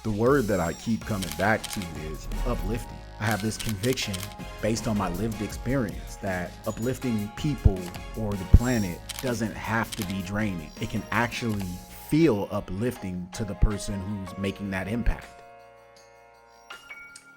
The word that I keep coming back to is uplifting. I have this conviction based on my lived experience that uplifting people or the planet doesn't have to be draining. It can actually feel uplifting to the person who's making that impact.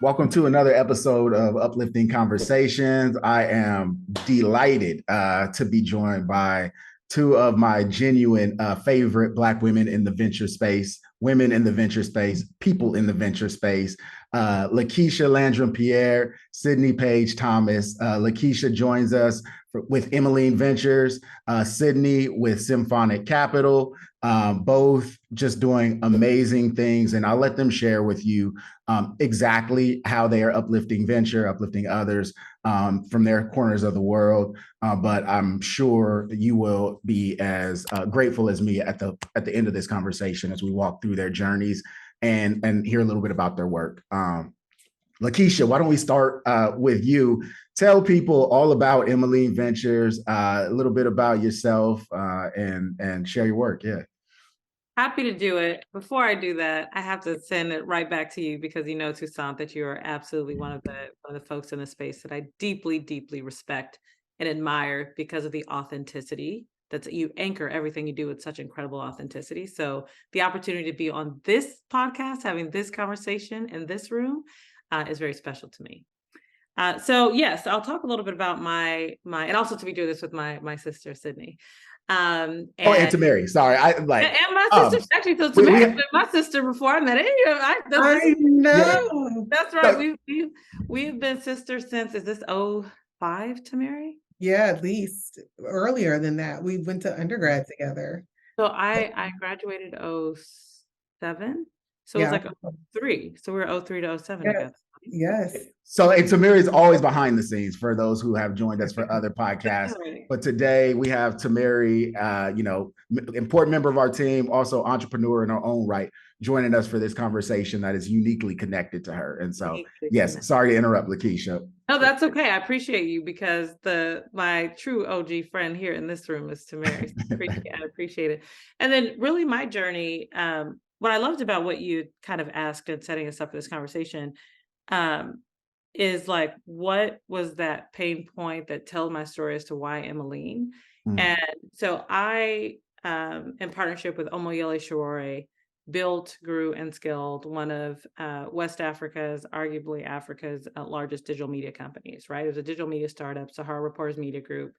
Welcome to another episode of Uplifting Conversations. I am delighted to be joined by two of my genuine favorite Black women in the venture space, women in the venture space, people in the venture space. Keisha Landrum Pierre, Sydney Paige Thomas. Keisha joins us with Emmeline Ventures, Sydney with Symphonic Capital, both just doing amazing things. And I'll let them share with you exactly how they are uplifting venture, uplifting others from their corners of the world. But I'm sure you will be as grateful as me at the end of this conversation as we walk through their journeys and hear a little bit about their work. Keisha, why don't we start with you? Tell people all about Emmeline Ventures, a little bit about yourself, and share your work. Yeah. Happy to do it. Before I do that, I have to send it right back to you because you know, Toussaint, that you are absolutely one of the folks in the space that I deeply, deeply respect and admire because of the authenticity that you anchor everything you do with such incredible authenticity. So the opportunity to be on this podcast, having this conversation in this room, is very special to me. So yes, I'll talk a little bit about my, and also to be doing this with my sister, Sydney. And Tamirs, sorry. And my sister, actually, so Tamirs has been my sister before I met her. I know. Yeah, that's right. We've been sisters since, is this 05, Tamirs? Yeah, at least earlier than that. We went to undergrad together. So I graduated 07. So yeah. It was like 03. So we were 03 to 07 together. Yes. So Tamirs is always behind the scenes for those who have joined us for other podcasts. But today we have Tamirs, important member of our team, also entrepreneur in her own right, joining us for this conversation that is uniquely connected to her. And so, yes, sorry to interrupt, Keisha. No, that's okay. I appreciate you because my true OG friend here in this room is Tamirs. I appreciate it. And then really my journey, what I loved about what you kind of asked and setting us up for this conversation, is like, what was that pain point that tells my story as to why Emmeline? And so I, in partnership with Omoyele Sowore, built, grew, and scaled one of West Africa's, arguably Africa's largest digital media companies, right? It was a digital media startup, Sahara Reporters Media Group.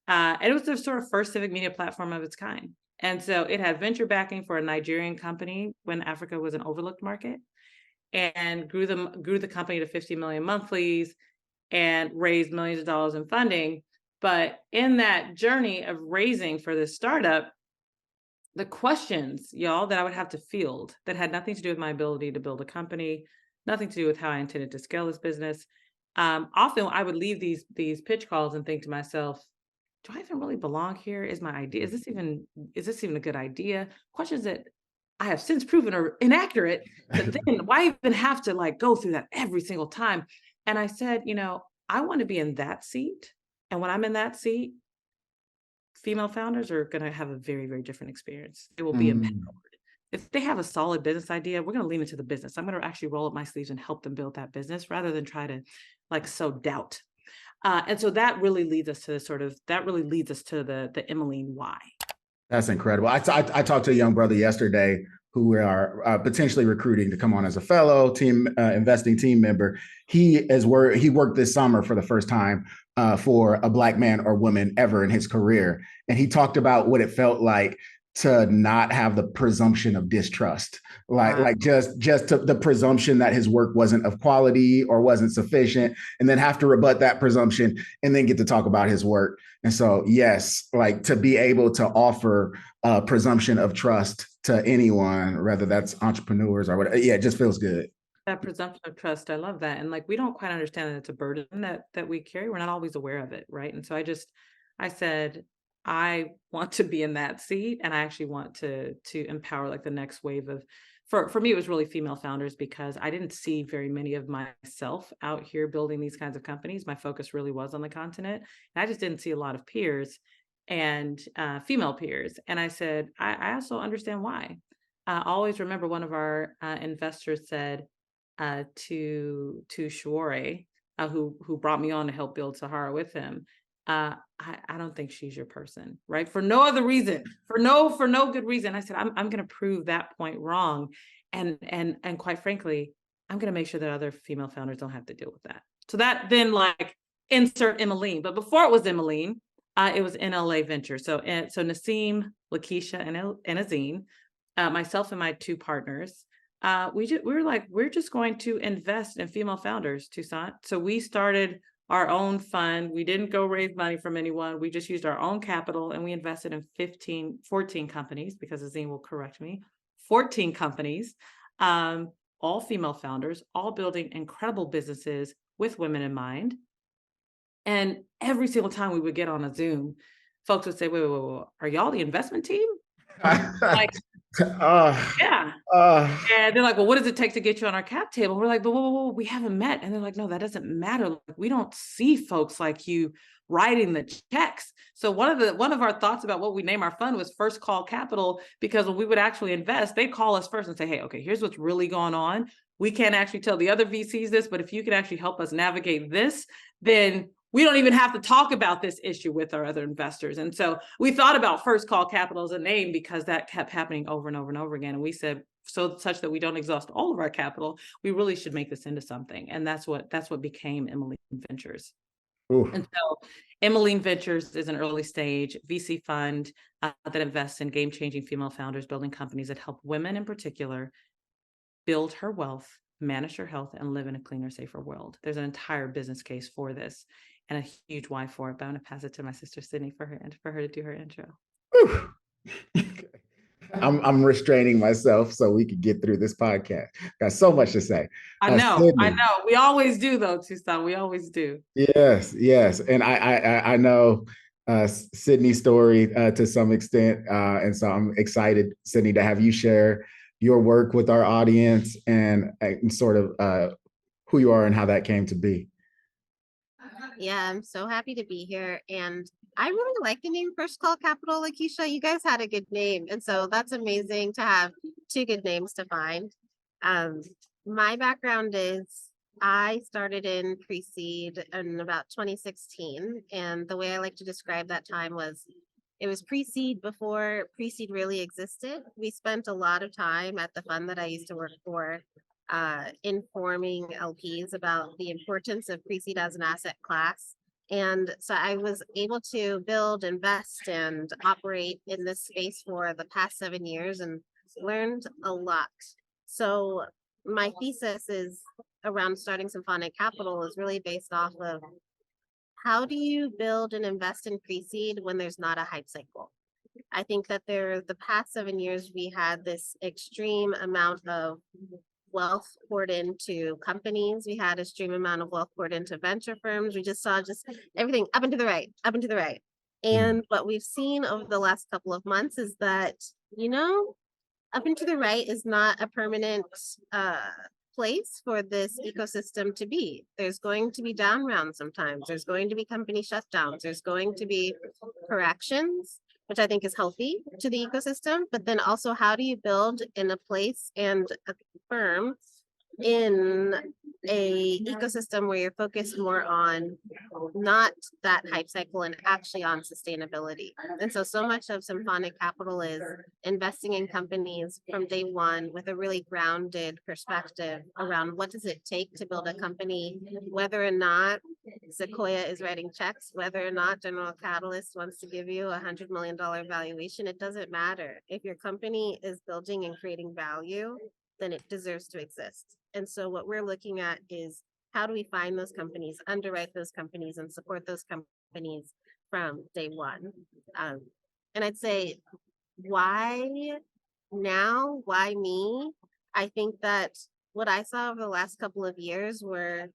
And it was the sort of first civic media platform of its kind. And so it had venture backing for a Nigerian company when Africa was an overlooked market, and grew the company to 50 million monthlies and raised millions of dollars in funding. But in that journey of raising for this startup, the questions, y'all, that I would have to field that had nothing to do with my ability to build a company, nothing to do with how I intended to scale this business. Often I would leave these pitch calls and think to myself, do I even really belong here? Is my idea, is this even a good idea? Questions that I have since proven are inaccurate, but then why even have to go through that every single time? And I said, I want to be in that seat. And when I'm in that seat, female founders are going to have a very, very different experience. They will be empowered. If they have a solid business idea, we're going to lean into the business. I'm going to actually roll up my sleeves and help them build that business rather than try to sow doubt. And so that really leads us to the Emmeline why. That's incredible. I talked to a young brother yesterday who we are potentially recruiting to come on as a fellow team investing team member. He worked this summer for the first time for a Black man or woman ever in his career. And he talked about what it felt like to not have the presumption of distrust, just the presumption that his work wasn't of quality or wasn't sufficient, and then have to rebut that presumption and then get to talk about his work. And so, yes, to be able to offer a presumption of trust to anyone, whether that's entrepreneurs or whatever, it just feels good. That presumption of trust, I love that. And we don't quite understand that it's a burden that we carry. We're not always aware of it, right? And so I said, I want to be in that seat, and I actually want to empower the next wave of, for me, it was really female founders, because I didn't see very many of myself out here building these kinds of companies. My focus really was on the continent, and I just didn't see a lot of peers and female peers. And I said, I also understand why. I always remember one of our investors said to Shuore, who brought me on to help build Sahara with him. I don't think she's your person, right? For no other reason, for no good reason. I said, I'm going to prove that point wrong, and quite frankly, I'm going to make sure that other female founders don't have to deal with that. So that then like insert Emmeline, but before it was Emmeline, it was NLA Venture. So Nassim, Lakeisha, and Azine, myself and my two partners, we were like, we're just going to invest in female founders, Toussaint. So we started our own fund. We didn't go raise money from anyone. We just used our own capital, and we invested in 14 companies, because Azine will correct me, 14 companies, all female founders, all building incredible businesses with women in mind. And every single time we would get on a Zoom, folks would say, wait, are y'all the investment team? Like, yeah. And they're like, well, what does it take to get you on our cap table? We're like, but whoa, we haven't met. And they're like, no, that doesn't matter. Like, we don't see folks like you writing the checks. So one of our thoughts about what we name our fund was First Call Capital, because when we would actually invest, they call us first and say, hey, okay, here's what's really going on. We can't actually tell the other VCs this, but if you can actually help us navigate this, then we don't even have to talk about this issue with our other investors. And so we thought about First Call Capital as a name because that kept happening over and over and over again. And we said, such that we don't exhaust all of our capital, we really should make this into something. And that's what became Emmeline Ventures. Ooh. And so Emmeline Ventures is an early stage VC fund that invests in game-changing female founders building companies that help women in particular build her wealth, manage her health, and live in a cleaner, safer world. There's an entire business case for this and a huge why for it. But I'm going to pass it to my sister Sydney for her to do her intro. I'm restraining myself so we could get through this podcast. Got so much to say. I know. We always do, though, Toussaint. We always do. Yes. And I know Sydney's story to some extent. And so I'm excited, Sydney, to have you share your work with our audience and sort of who you are and how that came to be. Yeah, I'm so happy to be here. And I really like the name First Call Capital, Lakeisha. You guys had a good name. And so that's amazing to have two good names to find. My background is I started in pre-seed in about 2016. And the way I like to describe that time was it was pre-seed before pre-seed really existed. We spent a lot of time at the fund that I used to work for informing LPs about the importance of pre-seed as an asset class. And so I was able to build, invest, and operate in this space for the past 7 years and learned a lot. So my thesis is around starting Symphonic Capital is really based off of how do you build and invest in pre-seed when there's not a hype cycle? I think that the past 7 years, we had this extreme amount of wealth poured into companies. We had a extreme amount of wealth poured into venture firms. We just saw everything up and to the right. And what we've seen over the last couple of months is that, up and to the right is not a permanent place for this ecosystem to be. There's going to be down rounds sometimes. There's going to be company shutdowns. There's going to be corrections, which I think is healthy to the ecosystem. But then also, how do you build in a place and a firm in a ecosystem where you're focused more on not that hype cycle and actually on sustainability? And so much of Symphonic Capital is investing in companies from day one with a really grounded perspective around what does it take to build a company, whether or not Sequoia is writing checks, whether or not General Catalyst wants to give you $100 million valuation. It doesn't matter. If your company is building and creating value, then it deserves to exist. And so what we're looking at is how do we find those companies, underwrite those companies, and support those companies from day one. And I'd say, why now? Why me? I think that what I saw over the last couple of years were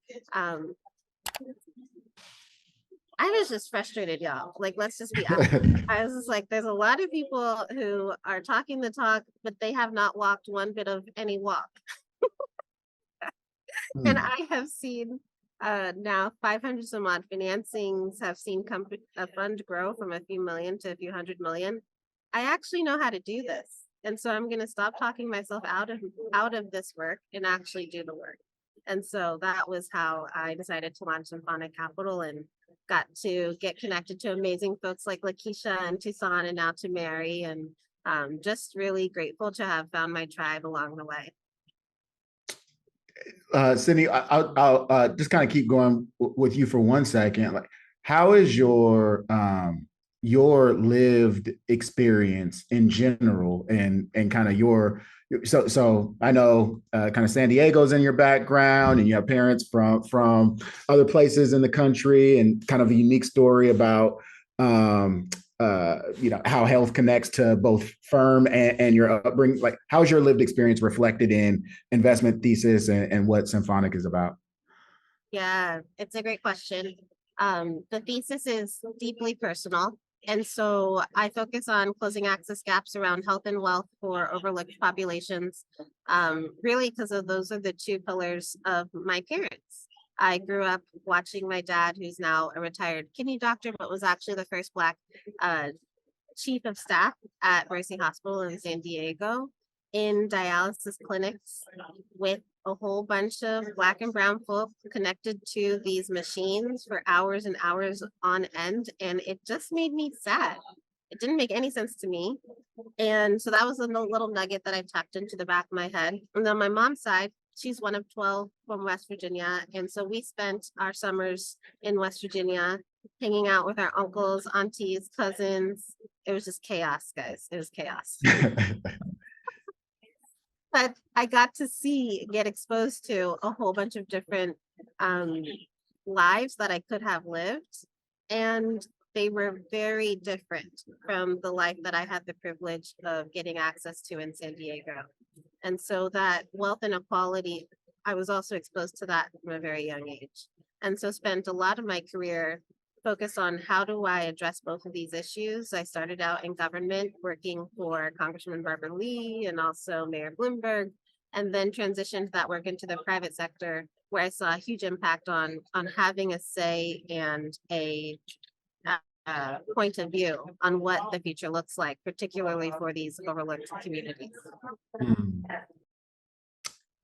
I was just frustrated, y'all. Like, let's just be honest. I was just like, there's a lot of people who are talking the talk, but they have not walked one bit of any walk. And I have seen now 500 some odd financings, have seen a fund grow from a few million to a few hundred million. I actually know how to do this. And so I'm going to stop talking myself out of this work and actually do the work. And so that was how I decided to launch Symphonic Capital and got to get connected to amazing folks like Keisha and Tucson and now to Mary, and just really grateful to have found my tribe along the way. Sydney, I'll just kind of keep going with you for 1 second. Like, how is your lived experience in general, and kind of your so I know kind of San Diego's in your background, and you have parents from other places in the country, and kind of a unique story about how health connects to both firm and your upbringing. Like, how's your lived experience reflected in investment thesis and what Symphonic is about? Yeah, it's a great question. The thesis is deeply personal. And so I focus on closing access gaps around health and wealth for overlooked populations, really because of those are the two pillars of my parents. I grew up watching my dad, who's now a retired kidney doctor, but was actually the first Black chief of staff at Mercy Hospital in San Diego, in dialysis clinics with a whole bunch of Black and brown folk connected to these machines for hours and hours on end. And it just made me sad. It didn't make any sense to me. And so that was a little nugget that I tucked into the back of my head. And then my mom's side, she's one of 12 from West Virginia. And so we spent our summers in West Virginia hanging out with our uncles, aunties, cousins. It was just chaos, guys. It was chaos. But I got to get exposed to a whole bunch of different lives that I could have lived. And they were very different from the life that I had the privilege of getting access to in San Diego. And so that wealth inequality, I was also exposed to that from a very young age. And so spent a lot of my career focused on how do I address both of these issues. I started out in government working for Congressman Barbara Lee and also Mayor Bloomberg, and then transitioned that work into the private sector, where I saw a huge impact on having a say and a point of view on what the future looks like, particularly for these overlooked communities.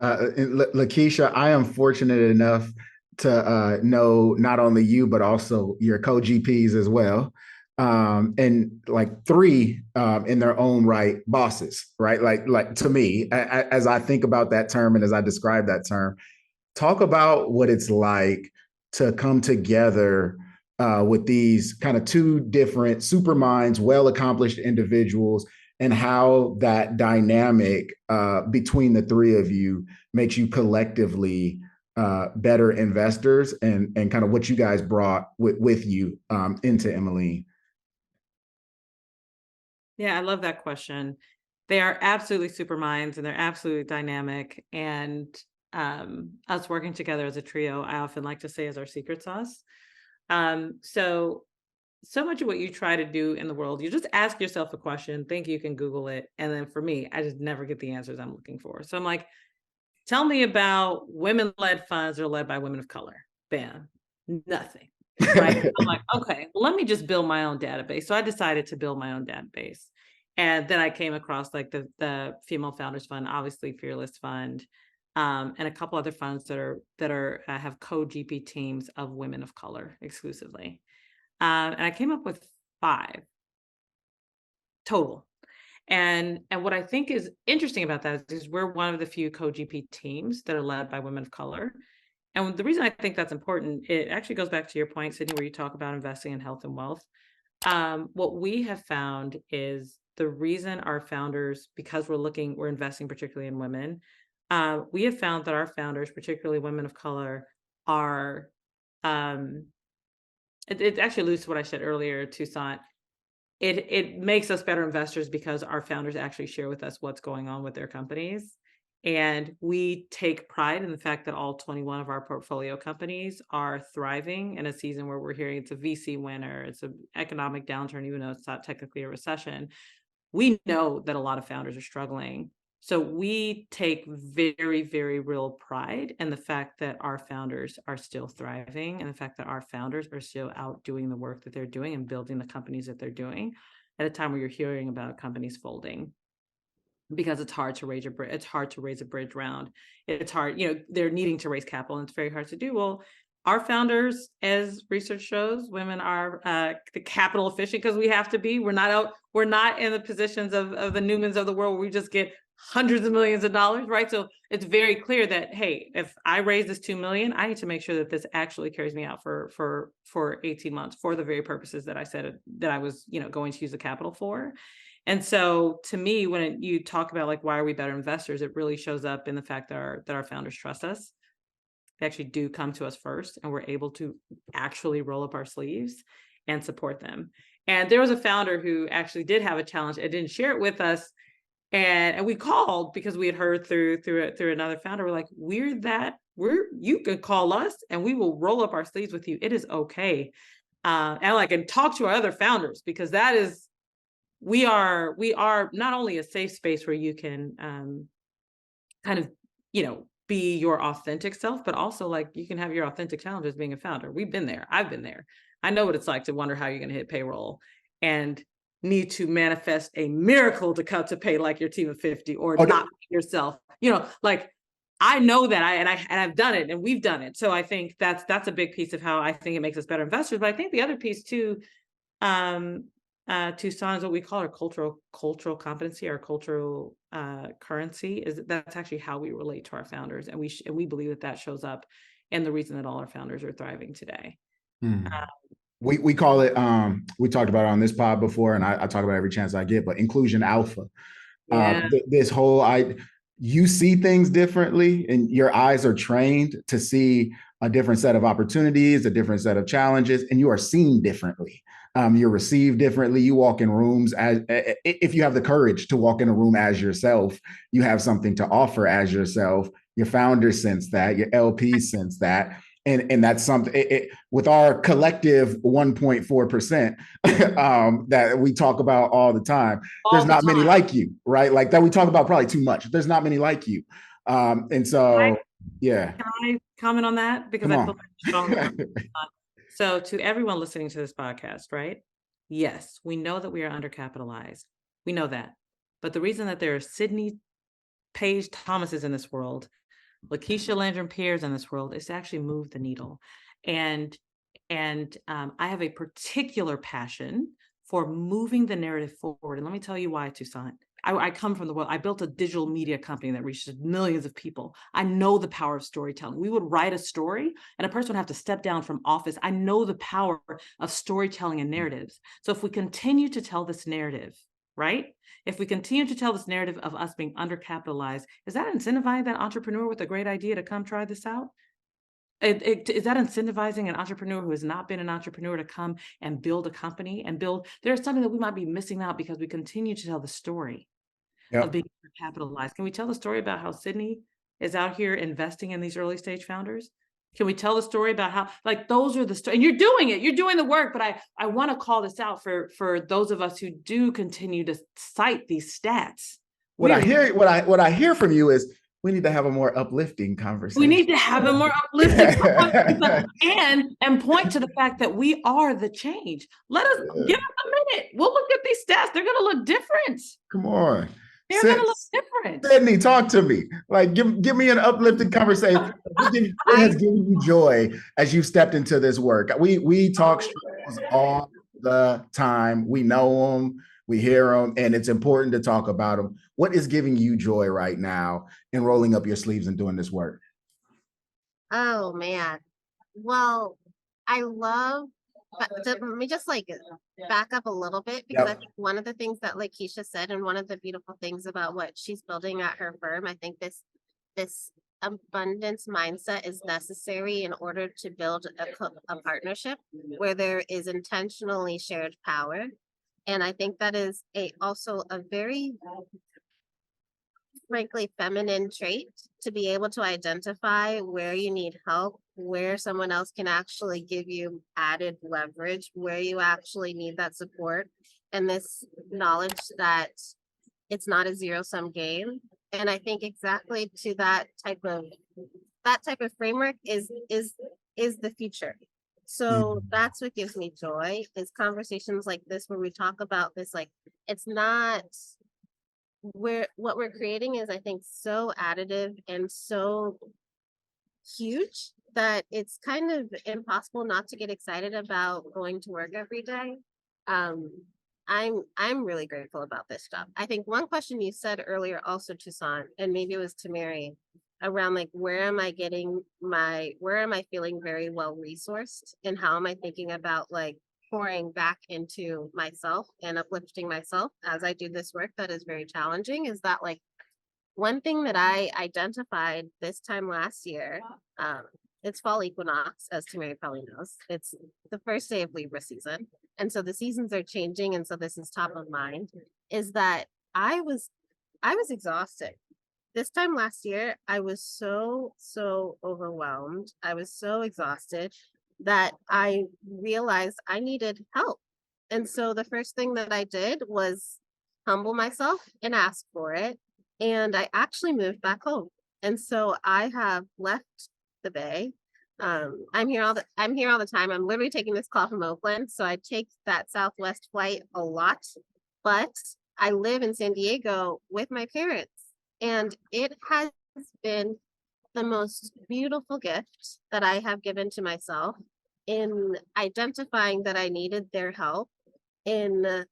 Lakeisha, I am fortunate enough to know not only you, but also your co-GPs as well. And like three in their own right bosses, right? Like to me, as I think about that term and as I describe that term, talk about what it's like to come together with these kind of two different super minds, well-accomplished individuals, and how that dynamic between the three of you makes you collectively better investors, and kind of what you guys brought with you into Emmeline. Yeah, I love that question. They are absolutely super minds and they're absolutely dynamic. And us working together as a trio, I often like to say, is our secret sauce. So much of what you try to do in the world, you just ask yourself a question, think you can Google it. And then for me, I just never get the answers I'm looking for. So I'm like, tell me about women-led funds that are led by women of color. Bam, nothing. Right? I'm like, okay, well, let me just build my own database. So I decided to build my own database. And then I came across like the Female Founders Fund, obviously Fearless Fund, and a couple other funds that are have co-GP teams of women of color exclusively. And I came up with 5 total. And what I think is interesting about that is we're one of the few co-GP teams that are led by women of color. And the reason I think that's important, it actually goes back to your point, Sydney, where you talk about investing in health and wealth. What we have found is the reason our founders, because we're investing particularly in women, we have found that our founders, particularly women of color, are, it actually alludes to what I said earlier, Tucson. It makes us better investors because our founders actually share with us what's going on with their companies. And we take pride in the fact that all 21 of our portfolio companies are thriving in a season where we're hearing it's a VC winner, it's an economic downturn, even though it's not technically a recession. We know that a lot of founders are struggling. So we take very, very real pride in the fact that our founders are still thriving, and the fact that our founders are still out doing the work that they're doing and building the companies that they're doing at a time where you're hearing about companies folding. because it's hard to raise a bridge. It's hard to raise a bridge round. It's hard, they're needing to raise capital, and it's very hard to do. Well, our founders, as research shows, women are the capital efficient because we have to be. We're not in the positions of the Newmans of the world where we just get hundreds of millions of dollars, right? So it's very clear that, hey, if I raise this 2 million, I need to make sure that this actually carries me out for 18 months for the very purposes that I said that I was, going to use the capital for. And so to me, when you talk about like, why are we better investors, it really shows up in the fact that our founders trust us. They actually do come to us first, and we're able to actually roll up our sleeves and support them. And there was a founder who actually did have a challenge and didn't share it with us. And we called because we had heard through another founder. We're like, you could call us and we will roll up our sleeves with you. It is okay. And talk to our other founders, because we are not only a safe space where you can kind of, be your authentic self, but also like you can have your authentic challenges being a founder. We've been there. I've been there. I know what it's like to wonder how you're going to hit payroll and need to manifest a miracle to cut to pay like your team of 50 or not yourself. I know that I've done it, and we've done it. So I think that's a big piece of how I think it makes us better investors. But I think the other piece too, Tucson, is what we call our cultural competency, our cultural currency. Is that's actually how we relate to our founders, and we believe that shows up in the reason that all our founders are thriving today. We call it, we talked about it on this pod before, and I talk about it every chance I get, but inclusion alpha. This whole you see things differently, and your eyes are trained to see a different set of opportunities, a different set of challenges, and you are seen differently. You're received differently. You walk in rooms if you have the courage to walk in a room as yourself, you have something to offer as yourself. Your founders sense that, your LPs sense that. And that's something with our collective 1.4% that we talk about all the time. There's not many like you, right? Like that we talk about probably too much. There's not many like you. And so, yeah. Can I comment on that? Because I feel strongly. So to everyone listening to this podcast, right? Yes, we know that we are undercapitalized. We know that. But the reason that there are Paige Thomases in this world, Keisha Landrum Pierre's in this world, is to actually move the needle. And I have a particular passion for moving the narrative forward. And let me tell you why, Tucson. I come from the world. I built a digital media company that reaches millions of people. I know the power of storytelling. We would write a story and a person would have to step down from office. I know the power of storytelling and narratives. So if we continue to tell this narrative, right? If we continue to tell this narrative of us being undercapitalized, is that incentivizing that entrepreneur with a great idea to come try this out? Is that incentivizing an entrepreneur who has not been an entrepreneur to come and build a company and build? There's something that we might be missing out because we continue to tell the story of being capitalized. Can we tell the story about how Sydney is out here investing in these early stage founders? Can we tell the story about how, those are the stories, and you're doing the work, but I want to call this out for those of us who do continue to cite these stats. What I hear from you is we need to have a more uplifting conversation. We need to have a more uplifting conversation and point to the fact that we are the change. Give us a minute. We'll look at these stats. They're going to look different. Come on. They're going to look different. Sydney, talk to me. Give me an uplifting conversation. What has given you joy as you stepped into this work? We talk struggles all the time. We know them, we hear them, and it's important to talk about them. What is giving you joy right now in rolling up your sleeves and doing this work? Oh man. Well, I love, let me just back up a little bit, because I think one of the things that Keisha said, and one of the beautiful things about what she's building at her firm, I think this abundance mindset is necessary in order to build a partnership where there is intentionally shared power. And I think that is also a very, frankly, feminine trait, to be able to identify where you need help, where someone else can actually give you added leverage, where you actually need that support, and this knowledge that it's not a zero-sum game. And I think exactly to that type of framework is the future. So that's what gives me joy, is conversations like this where we talk about this, it's not what we're creating is, I think, so additive and so huge that it's kind of impossible not to get excited about going to work every day. I'm really grateful about this stuff. I think one question you said earlier also, Toussaint, and maybe it was to Mary, around like where am I feeling very well resourced, and how am I thinking about like pouring back into myself and uplifting myself as I do this work that is very challenging, is that like one thing that I identified this time last year, it's fall equinox, as Tamiri probably knows. It's the first day of Libra season. And so the seasons are changing. And so this is top of mind, is that I was exhausted. This time last year, I was so overwhelmed. I was so exhausted that I realized I needed help. And so the first thing that I did was humble myself and ask for it. And I actually moved back home. And so I have left the Bay. I'm here all the time. I'm literally taking this call from Oakland. So I take that Southwest flight a lot, but I live in San Diego with my parents. And it has been the most beautiful gift that I have given to myself in identifying that I needed their help, in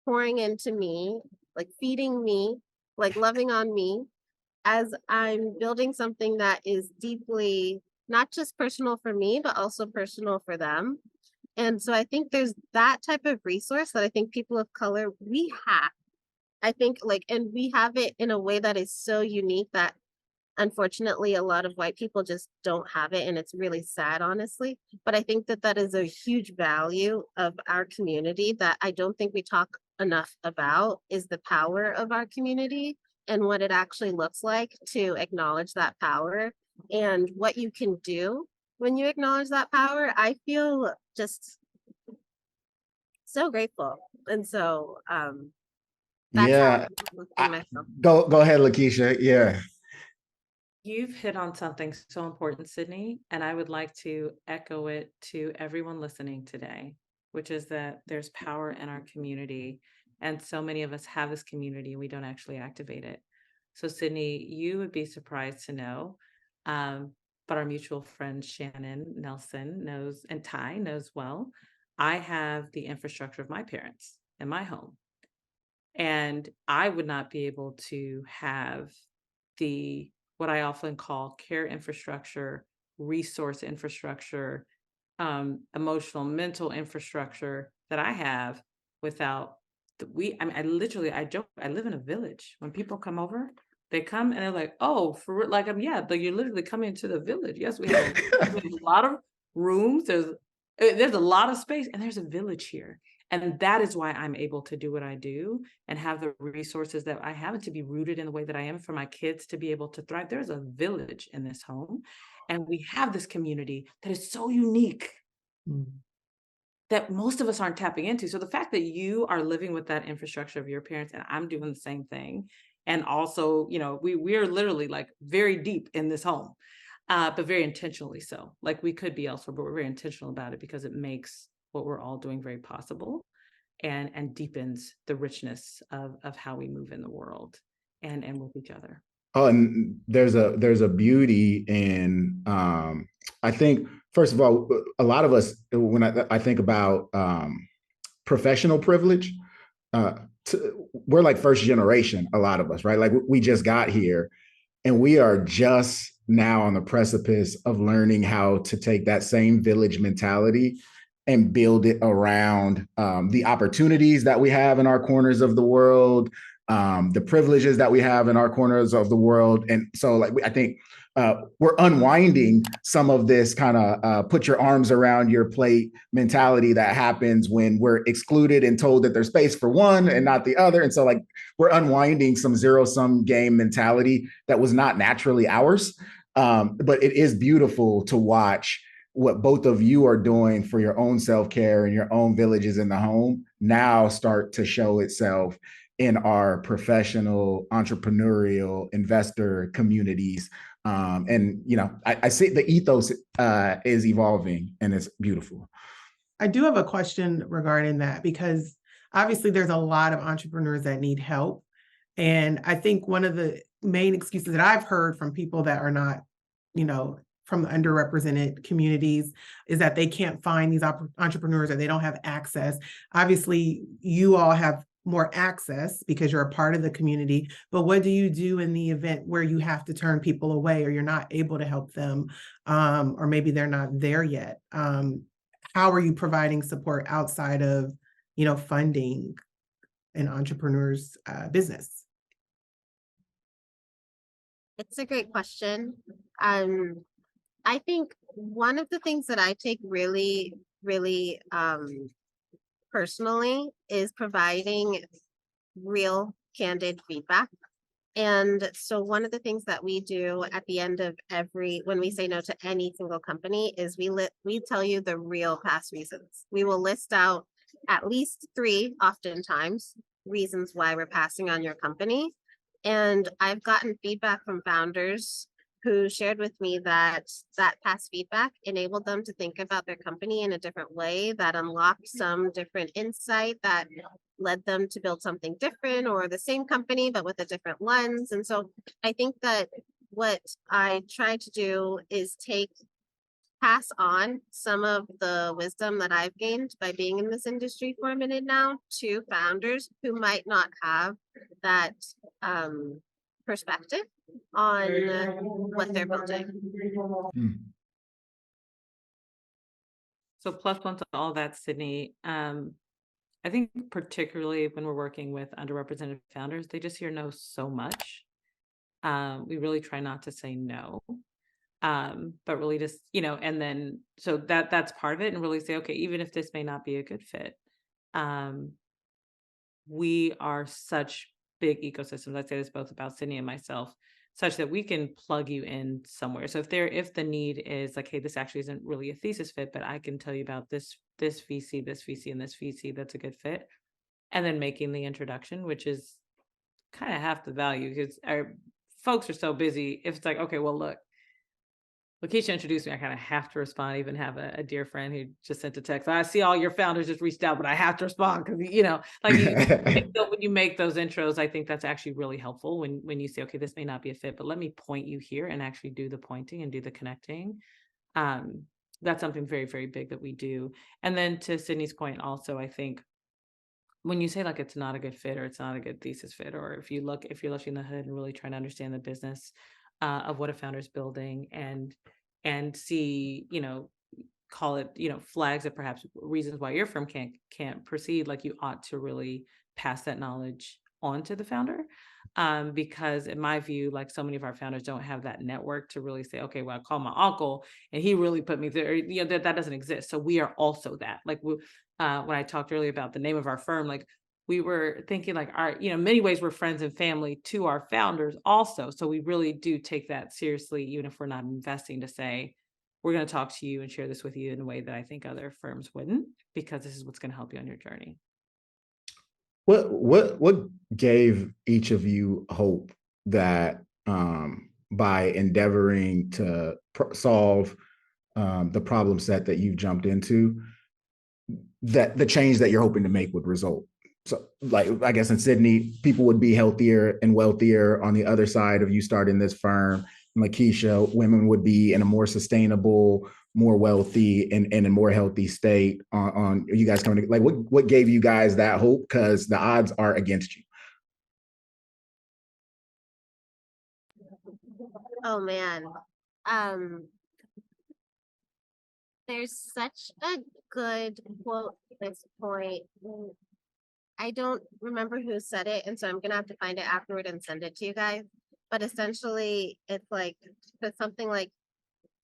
pouring into me, like feeding me, like loving on me, as I'm building something that is deeply not just personal for me, but also personal for them. And so I think there's that type of resource that I think people of color, we have. I think like, and we have it in a way that is so unique that unfortunately a lot of white people just don't have it. And it's really sad, honestly. But I think that that is a huge value of our community that I don't think we talk enough about, is the power of our community and what it actually looks like to acknowledge that power and what you can do when you acknowledge that power. I feel just so grateful. And so that's Yeah. Go ahead, Lakeisha. Yeah. You've hit on something so important, Sydney, and I would like to echo it to everyone listening today, which is that there's power in our community. And so many of us have this community and we don't actually activate it. So Sydney, you would be surprised to know, but our mutual friend Shannon Nelson knows, and Ty knows well, I have the infrastructure of my parents in my home. And I would not be able to have the, what I often call care infrastructure, resource infrastructure, emotional, mental infrastructure that I have without I joke, I live in a village. When people come over, they come and they're like, oh, for like, yeah, but you're literally coming to the village. Yes, we have a lot of rooms. There's a lot of space and there's a village here. And that is why I'm able to do what I do and have the resources that I have, and to be rooted in the way that I am, for my kids to be able to thrive. There's a village in this home, and we have this community that is so unique that most of us aren't tapping into. So the fact that you are living with that infrastructure of your parents, and I'm doing the same thing. And also, we are literally like very deep in this home, but very intentionally so. Like we could be elsewhere, but we're very intentional about it because it makes what we're all doing very possible, and deepens the richness of how we move in the world and with each other. Oh, and there's a beauty in, I think, first of all, a lot of us, when I think about professional privilege, we're like first generation, a lot of us, right? Like we just got here and we are just now on the precipice of learning how to take that same village mentality and build it around the opportunities that we have in our corners of the world, the privileges that we have in our corners of the world. And so like, I think we're unwinding some of this kind of put your arms around your plate mentality that happens when we're excluded and told that there's space for one and not the other. And so like we're unwinding some zero-sum game mentality that was not naturally ours. But it is beautiful to watch what both of you are doing for your own self-care and your own villages in the home now start to show itself in our professional, entrepreneurial, investor communities. And, I see the ethos is evolving and it's beautiful. I do have a question regarding that, because obviously there's a lot of entrepreneurs that need help. And I think one of the main excuses that I've heard from people that are not, from the underrepresented communities is that they can't find these entrepreneurs, or they don't have access. Obviously, you all have more access because you're a part of the community, but what do you do in the event where you have to turn people away, or you're not able to help them, or maybe they're not there yet? How are you providing support outside of, funding an entrepreneur's business? It's a great question. I think one of the things that I take really, really personally is providing real, candid feedback. And so one of the things that we do at the end of when we say no to any single company is we tell you the real past reasons. We will list out at least 3, oftentimes, reasons why we're passing on your company. And I've gotten feedback from founders who shared with me that past feedback enabled them to think about their company in a different way, that unlocked some different insight that led them to build something different, or the same company, but with a different lens. And so I think that what I try to do is pass on some of the wisdom that I've gained by being in this industry for a minute now to founders who might not have that perspective on what they're building. So +1 to all that, Sydney. I think particularly when we're working with underrepresented founders, they just hear no so much. We really try not to say no, but really just, and then so that's part of it, and really say, okay, even if this may not be a good fit, we are such big ecosystems. I say this both about Sydney and myself, such that we can plug you in somewhere. So if the need is like, hey, this actually isn't really a thesis fit, but I can tell you about this VC, this VC, and this VC that's a good fit, and then making the introduction, which is kind of half the value, because our folks are so busy. If it's like, okay, well, look, Keisha introduced me, I kind of have to respond. I even have a dear friend who just sent a text. I see all your founders just reached out, but I have to respond because, when you make those intros, I think that's actually really helpful when you say, okay, this may not be a fit, but let me point you here and actually do the pointing and do the connecting. That's something very, very big that we do. And then to Sydney's point also, I think when you say like it's not a good fit, or it's not a good thesis fit, or if you're looking in the hood and really trying to understand the business of what a founder's building, and see, call it, flags that perhaps reasons why your firm can't proceed, like you ought to really pass that knowledge on to the founder. Because in my view, like so many of our founders don't have that network to really say, okay, well, I called my uncle and he really put me there. That doesn't exist. So we are also that. Like when I talked earlier about the name of our firm, like we were thinking like many ways we're friends and family to our founders also. So we really do take that seriously, even if we're not investing, to say, we're going to talk to you and share this with you in a way that I think other firms wouldn't, because this is what's going to help you on your journey. What gave each of you hope that by endeavoring to solve the problem set that you've jumped into, that the change that you're hoping to make would result? So, like, I guess in Sydney, people would be healthier and wealthier on the other side of you starting this firm. Like Keisha, women would be in a more sustainable, more wealthy, and in a more healthy state. On you guys coming to, like, what gave you guys that hope? Because the odds are against you. Oh man, there's such a good quote at this point. I don't remember who said it, and so I'm gonna have to find it afterward and send it to you guys. But essentially, it's something like,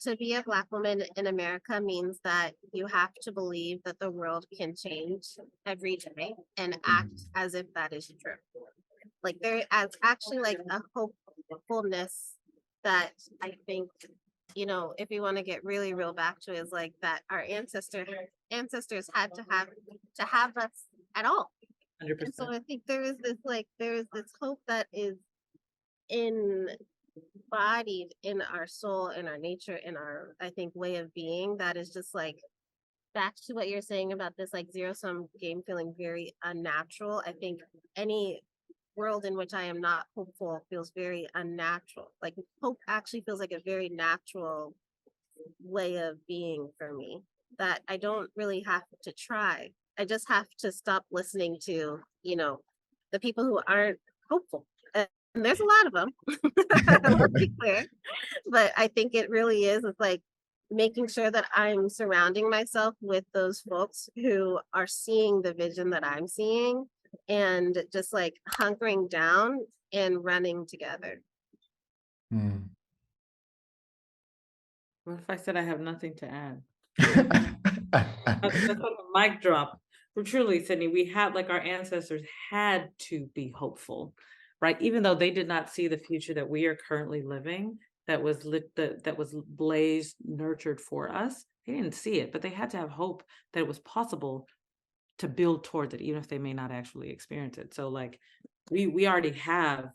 to be a Black woman in America means that you have to believe that the world can change every day and act as if that is true. Like there is actually like a hopefulness that I think, if you want to get really real back to, is like that our ancestors had to have us at all. 100%. And so I think there is this hope that is embodied in our soul, in our nature, in our, I think, way of being, that is just like, back to what you're saying about this like zero-sum game feeling very unnatural. I think any world in which I am not hopeful feels very unnatural. Like hope actually feels like a very natural way of being for me, that I don't really have to try. I just have to stop listening to, the people who aren't hopeful. And there's a lot of them. Let's be clear. But I think it really is, it's like making sure that I'm surrounding myself with those folks who are seeing the vision that I'm seeing, and just like hunkering down and running together. Hmm. What if I said I have nothing to add? That's like a mic drop. For truly, Sydney, we had, like, our ancestors had to be hopeful, right? Even though they did not see the future that we are currently living, that was that was blazed, nurtured for us. They didn't see it, but they had to have hope that it was possible to build towards it, even if they may not actually experience it. So, like, we already have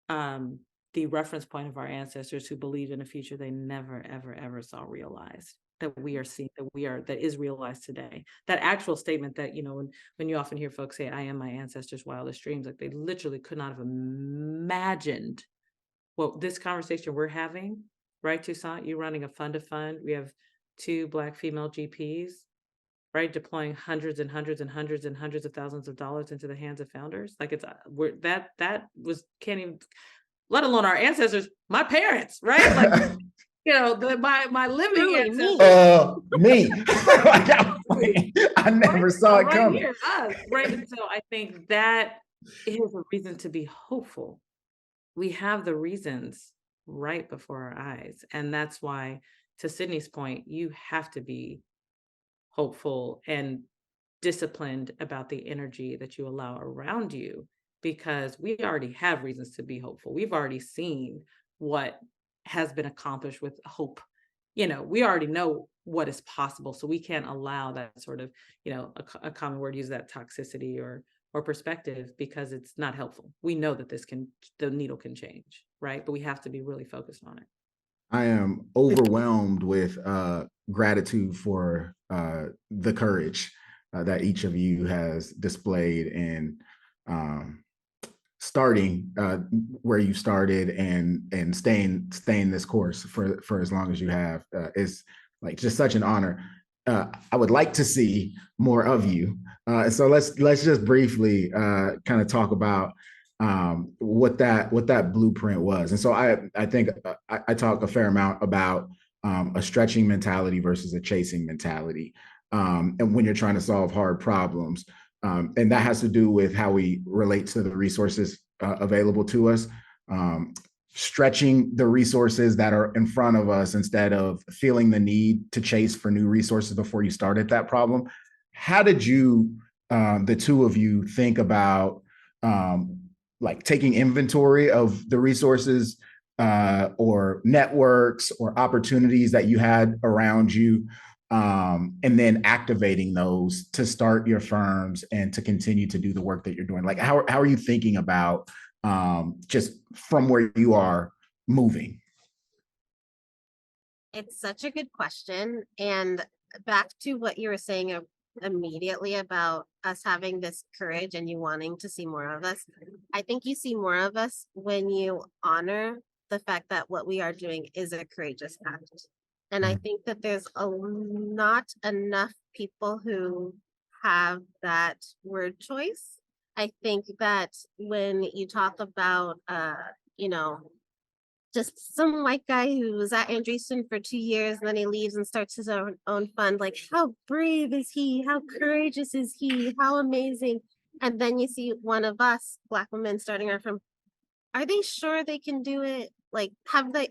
the reference point of our ancestors who believed in a future they never, ever, ever saw realized, that we are seeing, that is realized today. That actual statement that, when you often hear folks say, I am my ancestors' wildest dreams, like, they literally could not have imagined what this conversation we're having, right, Toussaint? You running a fund of fund. We have 2 Black female GPs, right, deploying hundreds and hundreds and hundreds and hundreds of thousands of dollars into the hands of founders. Like, it's that was, can't even, let alone our ancestors, my parents, right? Like, my living Truly, ancestors. Me. I never saw it coming. Here, us, right? And so I think that is a reason to be hopeful. We have the reasons right before our eyes. And that's why, to Sydney's point, you have to be hopeful and disciplined about the energy that you allow around you, because we already have reasons to be hopeful. We've already seen what has been accomplished with hope. We already know what is possible. So we can't allow that sort of, a common word, use that toxicity or perspective, because it's not helpful. We know that the needle can change, right? But we have to be really focused on it. I am overwhelmed with gratitude for the courage that each of you has displayed in starting where you started and staying this course for as long as you have. Is like just such an honor. I would like to see more of you. So let's just briefly kind of talk about what that blueprint was. And so I think I talk a fair amount about a stretching mentality versus a chasing mentality. And when you're trying to solve hard problems, and that has to do with how we relate to the resources available to us, stretching the resources that are in front of us instead of feeling the need to chase for new resources before you started that problem. How did you, the two of you, think about like taking inventory of the resources or networks or opportunities that you had around you, and then activating those to start your firms and to continue to do the work that you're doing? Like, how are you thinking about just from where you are moving? It's such a good question. And back to what you were saying immediately about us having this courage and you wanting to see more of us. I think you see more of us when you honor the fact that what we are doing is a courageous act. And I think that there's not enough people who have that word choice. I think that when you talk about, just some white guy who was at Andreessen for 2 years and then he leaves and starts his own fund, like, how brave is he? How courageous is he? How amazing. And then you see one of us, Black women, starting our firm. Are they sure they can do it? Like, have they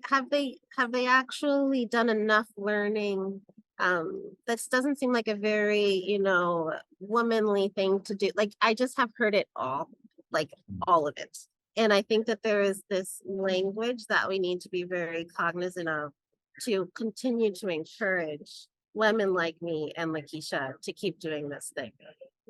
actually done enough learning? That doesn't seem like a very, womanly thing to do. Like, I just have heard it all, like all of it. And I think that there is this language that we need to be very cognizant of to continue to encourage women like me and like Keisha to keep doing this thing.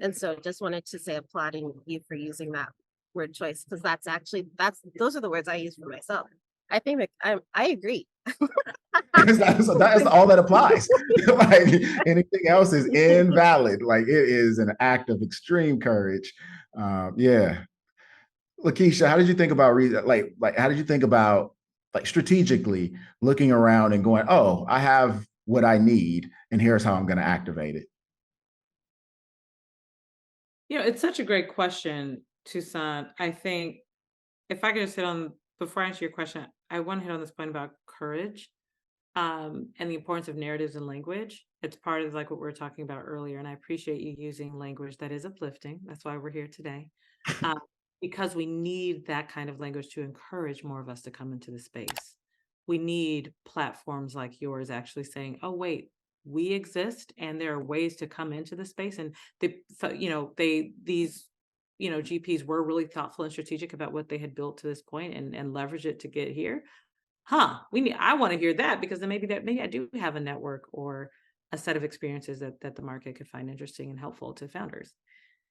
And so just wanted to say, applauding you for using that word choice, because those are the words I use for myself. I think that I agree. That is all that applies. Like, anything else is invalid. Like, it is an act of extreme courage. Yeah. Lakeisha, how did you think about how did you think about like strategically looking around and going, oh, I have what I need, and here's how I'm going to activate it? It's such a great question, Toussaint. I think if I could just hit on, before I answer your question, I want to hit on this point about courage, and the importance of narratives and language. It's part of like what we were talking about earlier, and I appreciate you using language that is uplifting. That's why we're here today, um, because we need that kind of language to encourage more of us to come into the space. We need platforms like yours actually saying, "Oh, wait, we exist, and there are ways to come into the space." And these GPs were really thoughtful and strategic about what they had built to this point and leverage it to get here. I want to hear that, because then maybe I do have a network or a set of experiences that the market could find interesting and helpful to founders.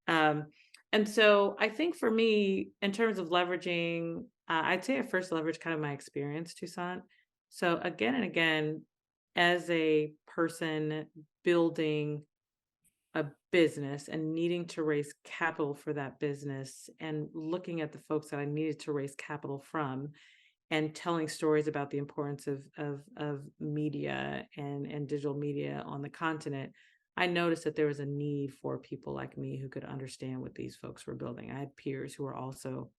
Um, and so I think for me, in terms of leveraging, I'd say I first leverage kind of my experience, Toussaint. So again and again, as a person building a business and needing to raise capital for that business and looking at the folks that I needed to raise capital from, and telling stories about the importance of media and digital media on the continent, I noticed that there was a need for people like me who could understand what these folks were building. I had peers who were also,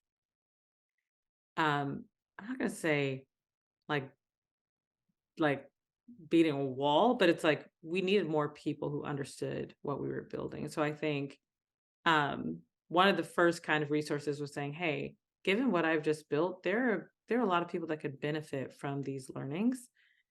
I'm not gonna say like like beating a wall, but it's like we needed more people who understood what we were building. And so I think one of the first kind of resources was saying, hey, given what I've just built, there are a lot of people that could benefit from these learnings.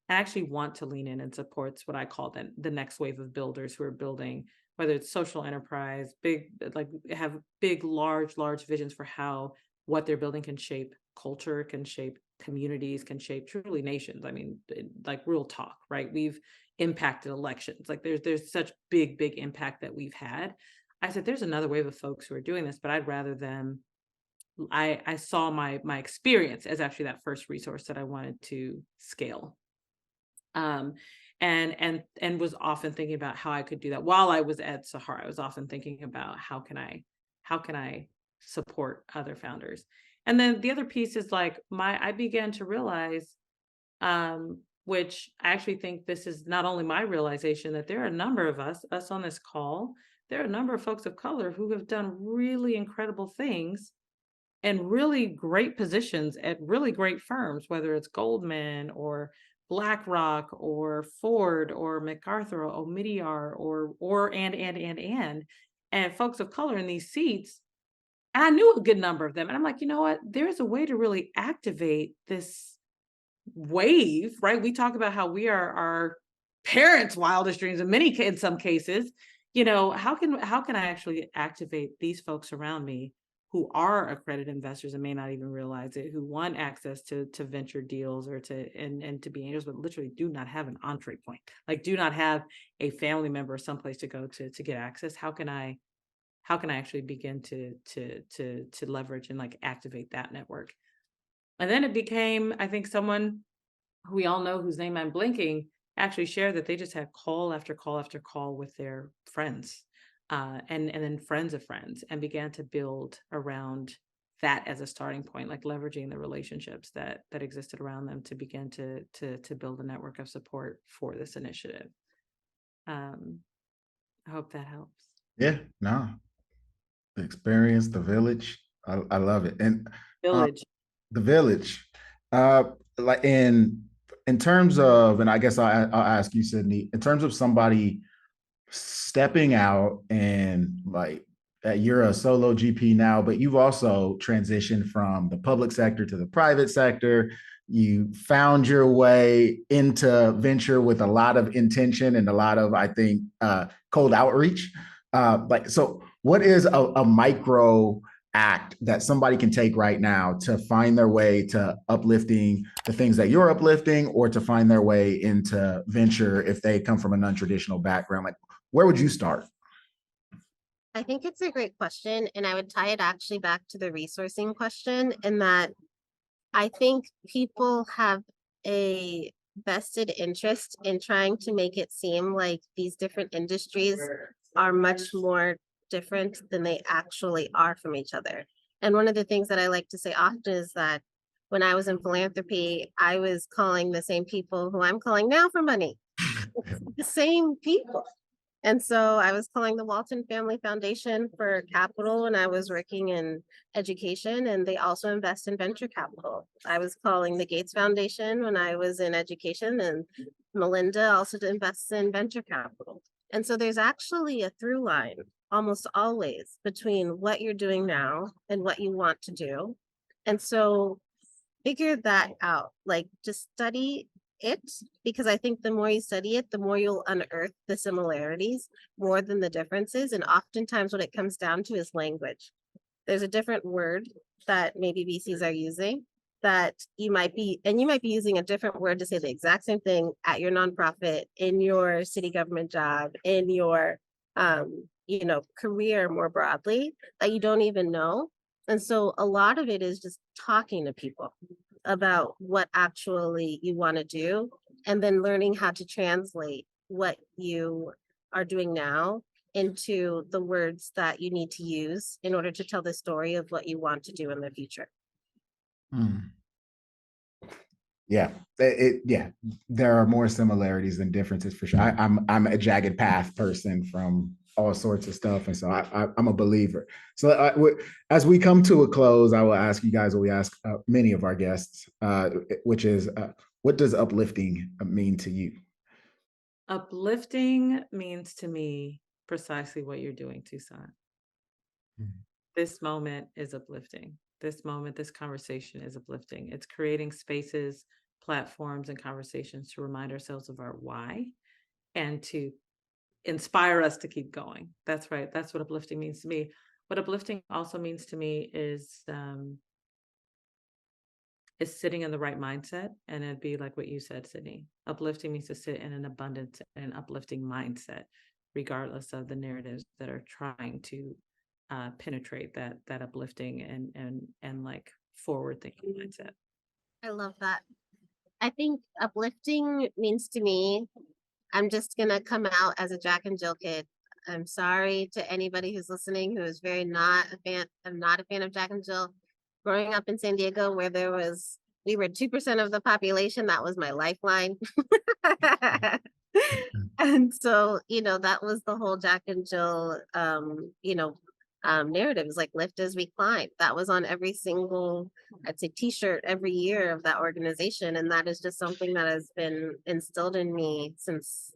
I actually want to lean in and support what I call the next wave of builders who are building, whether it's social enterprise, big, like have big, large visions for how what they're building can shape culture, can shape communities, can shape truly nations. I mean, like real talk, right? We've impacted elections. Like there's such big impact that we've had. I said, there's another wave of folks who are doing this, but I'd rather them. I saw my experience as actually that first resource that I wanted to scale. Um, and was often thinking about how I could do that while I was at Sahara. I was often thinking about how can I support other founders. And then the other piece is like I began to realize, which I actually think this is not only my realization, that there are a number of us on this call, there are a number of folks of color who have done really incredible things and really great positions at really great firms, whether it's Goldman or BlackRock or Ford or MacArthur or Omidyar or and folks of color in these seats. And I knew a good number of them. And I'm like, you know what? There's a way to really activate this wave, right? We talk about how we are our parents' wildest dreams in some cases. How can I actually activate these folks around me who are accredited investors and may not even realize it, who want access to venture deals or and to be angels, but literally do not have an entree point, like do not have a family member or someplace to go to get access. How can I actually begin to leverage and like activate that network? And then it became, I think, someone who we all know, whose name I'm blinking, actually shared that they just had call after call after call with their friends, and then friends of friends, and began to build around that as a starting point, like leveraging the relationships that existed around them to begin to build a network of support for this initiative. I hope that helps. Yeah, no, the experience, the village, I love it. And Village. the village, uh, like in terms of, and I guess I'll ask you, Sydney, in terms of somebody stepping out and like you're a solo GP now, but you've also transitioned from the public sector to the private sector. You found your way into venture with a lot of intention and a lot of, I think, cold outreach. So what is a micro act that somebody can take right now to find their way to uplifting the things that you're uplifting, or to find their way into venture if they come from a non-traditional background? Like, where would you start? I think it's a great question, and I would tie it actually back to the resourcing question, in that I think people have a vested interest in trying to make it seem like these different industries are much more different than they actually are from each other. And one of the things that I like to say often is that when I was in philanthropy, I was calling the same people who I'm calling now for money. It's the same people. And so I was calling the Walton Family Foundation for capital when I was working in education, and they also invest in venture capital. I was calling the Gates Foundation when I was in education, and Melinda also invests in venture capital. And so there's actually a through line almost always between what you're doing now and what you want to do. And so figure that out, like just study it, because I think the more you study it, the more you'll unearth the similarities more than the differences. And oftentimes what it comes down to is language. There's a different word that maybe VCs are using that you might be using a different word to say the exact same thing at your nonprofit, in your city government job, in your career more broadly, that you don't even know. And so a lot of it is just talking to people about what actually you want to do, and then learning how to translate what you are doing now into the words that you need to use in order to tell the story of what you want to do in the future. Yeah, there are more similarities than differences for sure. I'm a jagged path person from all sorts of stuff, and so I'm a believer. So as we come to a close, I will ask you guys what we ask many of our guests, which is, what does uplifting mean to you? Uplifting means to me precisely what you're doing, Tucson. This moment is uplifting. This moment, this conversation is uplifting. It's creating spaces, platforms, and conversations to remind ourselves of our why and to inspire us to keep going. That's right. That's what uplifting means to me. What uplifting also means to me is sitting in the right mindset. And it'd be like what you said, Sydney. Uplifting means to sit in an abundance and uplifting mindset, regardless of the narratives that are trying to penetrate that uplifting and like forward thinking mindset. I love that. I think uplifting means to me, I'm just gonna come out as a Jack and Jill kid. I'm sorry to anybody who's listening who is not a fan. I'm not a fan of Jack and Jill. Growing up in San Diego, where we were 2% of the population, that was my lifeline. And so, that was the whole Jack and Jill, narratives, like lift as we climb. That was on every single, I'd say, t-shirt every year of that organization. And that is just something that has been instilled in me since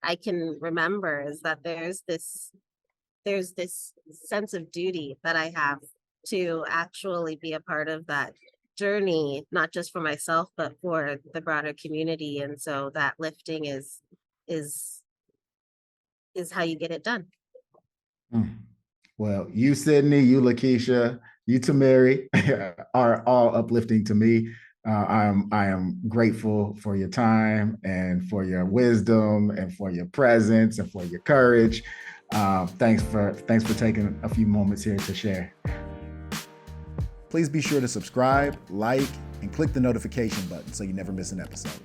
I can remember, is that there's this sense of duty that I have to actually be a part of that journey, not just for myself, but for the broader community. And so that lifting is how you get it done. Well, you, Sydney, you, Lakeisha, you, Tamirs, are all uplifting to me. I am grateful for your time and for your wisdom and for your presence and for your courage. Thanks for taking a few moments here to share. Please be sure to subscribe, like, and click the notification button so you never miss an episode.